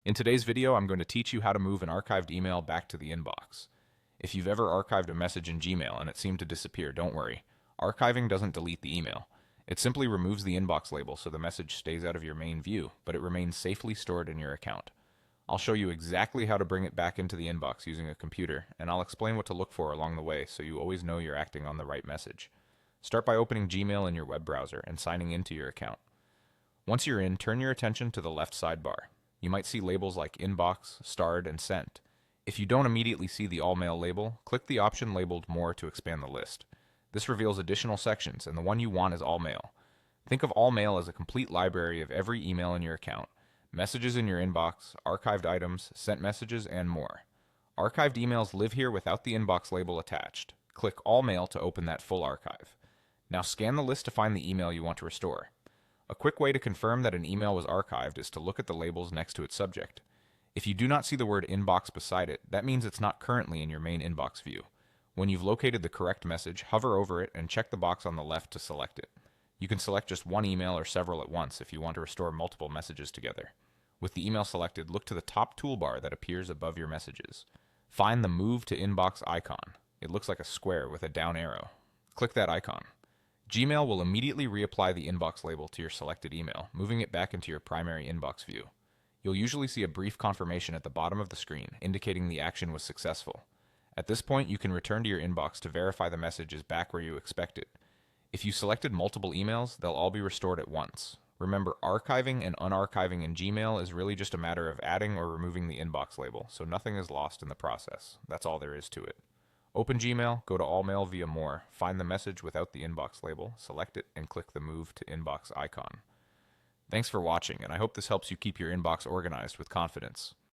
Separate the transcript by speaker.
Speaker 1: In today's video, I'm going to teach you how to move an archived email back to the inbox. If you've ever archived a message in Gmail and it seemed to disappear, don't worry. Archiving doesn't delete the email. It simply removes the inbox label so the message stays out of your main view, but it remains safely stored in your account. I'll show you exactly how to bring it back into the inbox using a computer, and I'll explain what to look for along the way so you always know you're acting on the right message. Start by opening Gmail in your web browser and signing into your account. Once you're in, turn your attention to the left sidebar. You might see labels like Inbox, Starred, and Sent. If you don't immediately see the All Mail label, click the option labeled More to expand the list. This reveals additional sections, and the one you want is All Mail. Think of All Mail as a complete library of every email in your account, messages in your inbox, archived items, sent messages, and more. Archived emails live here without the inbox label attached. Click All Mail to open that full archive. Now scan the list to find the email you want to restore. A quick way to confirm that an email was archived is to look at the labels next to its subject. If you do not see the word inbox beside it, that means it's not currently in your main inbox view. When you've located the correct message, hover over it and check the box on the left to select it. You can select just one email or several at once if you want to restore multiple messages together. With the email selected, look to the top toolbar that appears above your messages. Find the Move to Inbox icon. It looks like a square with a down arrow. Click that icon. Gmail will immediately reapply the inbox label to your selected email, moving it back into your primary inbox view. You'll usually see a brief confirmation at the bottom of the screen, indicating the action was successful. At this point, you can return to your inbox to verify the message is back where you expect it. If you selected multiple emails, they'll all be restored at once. Remember, archiving and unarchiving in Gmail is really just a matter of adding or removing the inbox label, so nothing is lost in the process. That's all there is to it. Open Gmail, go to All Mail via More, find the message without the inbox label, select it, and click the Move to Inbox icon. Thanks for watching, and I hope this helps you keep your inbox organized with confidence.